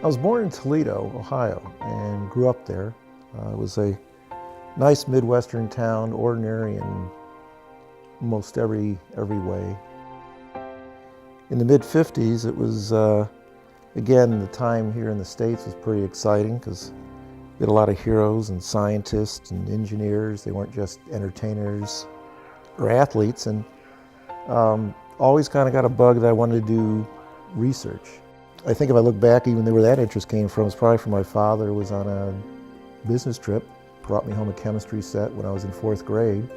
I was born in Toledo, Ohio, and grew up there. It was a nice Midwestern town, ordinary in most every way. In the mid-50s, it was, again, the time here in the States was pretty exciting because we had a lot of heroes and scientists and engineers. They weren't just entertainers or athletes, and always kind of got a bug that I wanted to do research. I think if I look back, even where that interest came from, it's probably from my father, who was on a business trip, brought me home a chemistry set when I was in 4th grade.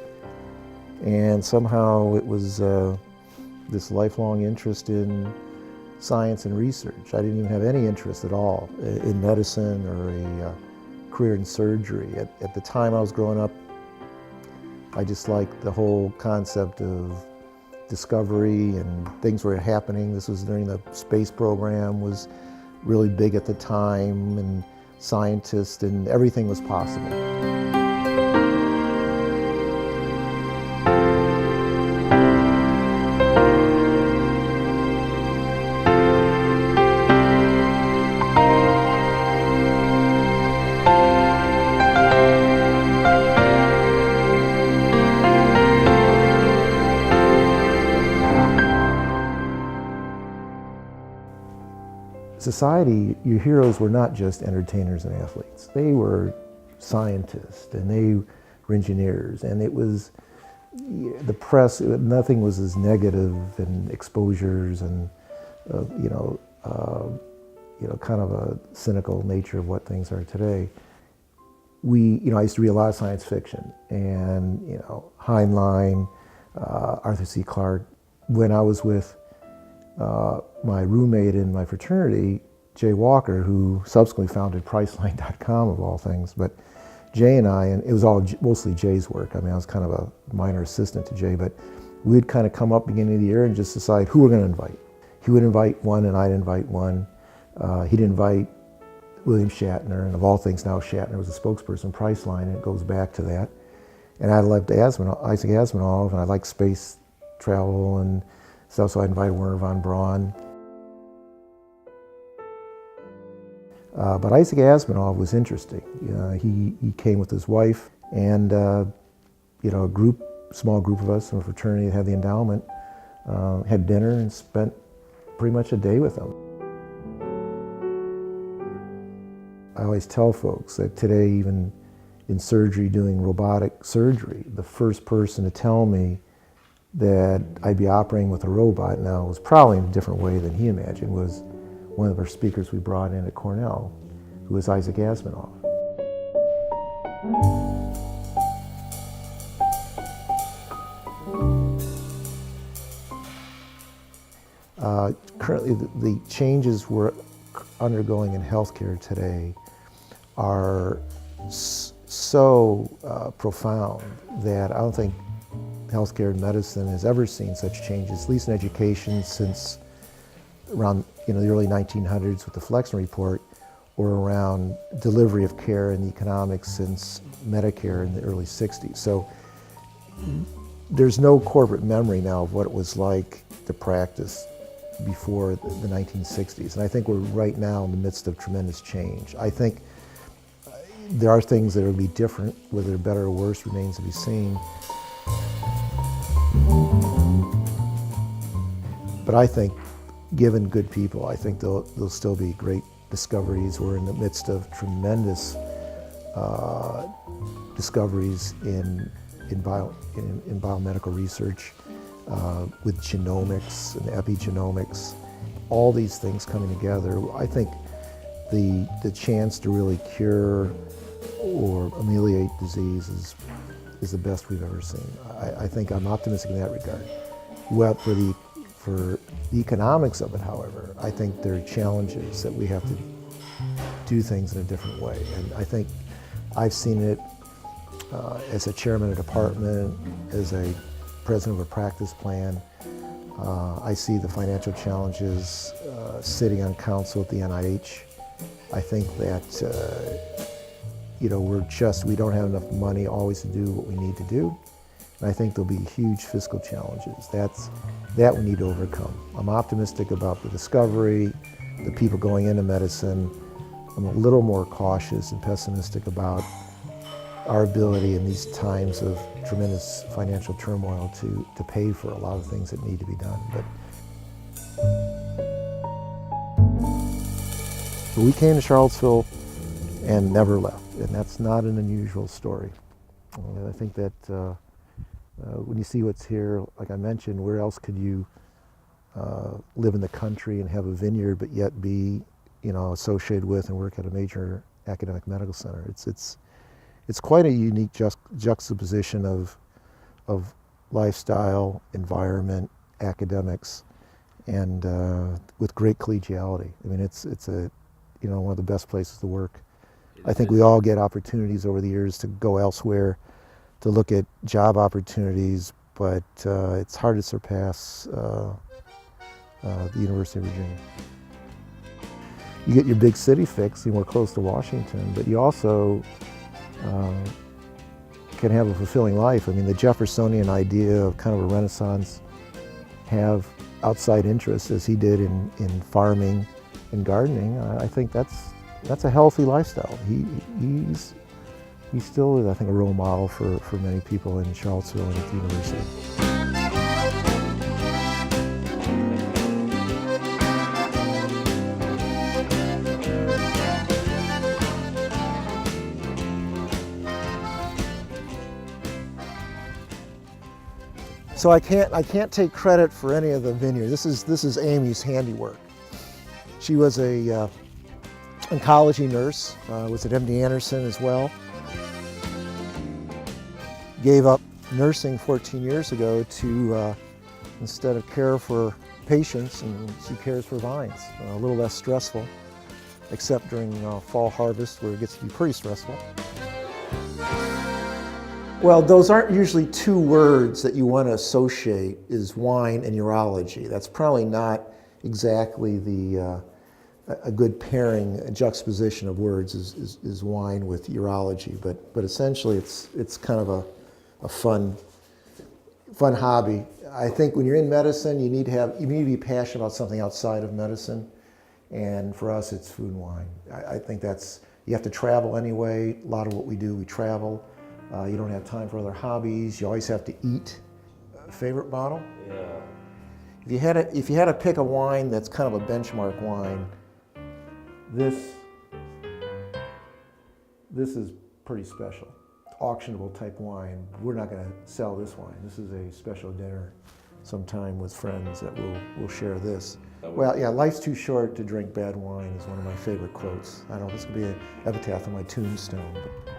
And somehow it was this lifelong interest in science and research. I didn't even have any interest at all in medicine or a career in surgery. At the time I was growing up, I just liked the whole concept of discovery and things were happening. This was during the space program was really big at the time, and scientists, and everything was possible. Society, your heroes were not just entertainers and athletes. They were scientists and they were engineers, and it was the press. Nothing was as negative, and exposures and kind of a cynical nature of what things are today. I used to read a lot of science fiction, and Heinlein, Arthur C. Clarke. When I was with my roommate in my fraternity, Jay Walker, who subsequently founded Priceline.com of all things, but Jay and I, and it was all mostly Jay's work. I mean, I was kind of a minor assistant to Jay, but we'd kind of come up beginning of the year and just decide who we're going to invite. He would invite one and I'd invite one. He'd invite William Shatner, and of all things now Shatner was a spokesperson for Priceline, and it goes back to that. And I loved Isaac Asimov, and I liked space travel and stuff, so I invited Wernher von Braun. But Isaac Asimov was interesting. He came with his wife, and a small group of us in a fraternity that had the endowment, had dinner and spent pretty much a day with him. I always tell folks that today, even in surgery, doing robotic surgery, the first person to tell me that I'd be operating with a robot now was probably in a different way than he imagined, was one of our speakers we brought in at Cornell, who was Isaac Asimov. Currently, the changes we're undergoing in healthcare today are so profound that I don't think healthcare and medicine has ever seen such changes, at least in education, since around the early 1900s with the Flexner Report, or around delivery of care and economics since Medicare in the early 60s. So there's no corporate memory now of what it was like to practice before the 1960s. And I think we're right now in the midst of tremendous change. I think there are things that will be different, whether they're better or worse remains to be seen. But I think, given good people, I think there'll still be great discoveries. We're in the midst of tremendous discoveries in biomedical research, with genomics and epigenomics, all these things coming together. I think the chance to really cure or ameliorate disease is the best we've ever seen. I think I'm optimistic in that regard. Well, for the economics of it, however, I think there are challenges that we have to do things in a different way. And I think I've seen it as a chairman of a department, as a president of a practice plan. I see the financial challenges sitting on council at the NIH. I think that we don't have enough money always to do what we need to do. And I think there'll be huge fiscal challenges. That we need to overcome. I'm optimistic about the discovery. the people going into medicine, I'm a little more cautious and pessimistic about our ability in these times of tremendous financial turmoil to pay for a lot of things that need to be done. But we came to Charlottesville and never left, and that's not an unusual story. And I think that when you see what's here, like I mentioned, where else could you live in the country and have a vineyard but yet be, associated with and work at a major academic medical center? It's quite a unique juxtaposition of lifestyle, environment, academics, and with great collegiality. I mean, it's one of the best places to work. I think we all get opportunities over the years to go elsewhere, to look at job opportunities, but it's hard to surpass the University of Virginia. You get your big city fix, we're close to Washington, but you also can have a fulfilling life. I mean, the Jeffersonian idea of kind of a renaissance, have outside interests as he did in farming and gardening, I think that's a healthy lifestyle. He's still, I think, a role model for many people in Charlottesville and at the university. So I can't take credit for any of the vineyard. This is Amy's handiwork. She was a oncology nurse, was at MD Anderson as well. Gave up nursing 14 years ago to, instead of care for patients, and she cares for vines. A little less stressful, except during fall harvest where it gets to be pretty stressful. Well, those aren't usually two words that you want to associate, is wine and urology. That's probably not exactly a good pairing, a juxtaposition of words is wine with urology, but essentially it's kind of a fun hobby. I think when you're in medicine, you need to be passionate about something outside of medicine, and for us, it's food and wine. I think you have to travel anyway. A lot of what we do, we travel. You don't have time for other hobbies. You always have to eat. Favorite bottle? Yeah. If you had to pick a wine that's kind of a benchmark wine, this is pretty special. Auctionable type wine. We're not going to sell this wine. This is a special dinner sometime with friends that we'll share this. Well, yeah, life's too short to drink bad wine is one of my favorite quotes. I don't know if this could be an epitaph on my tombstone. But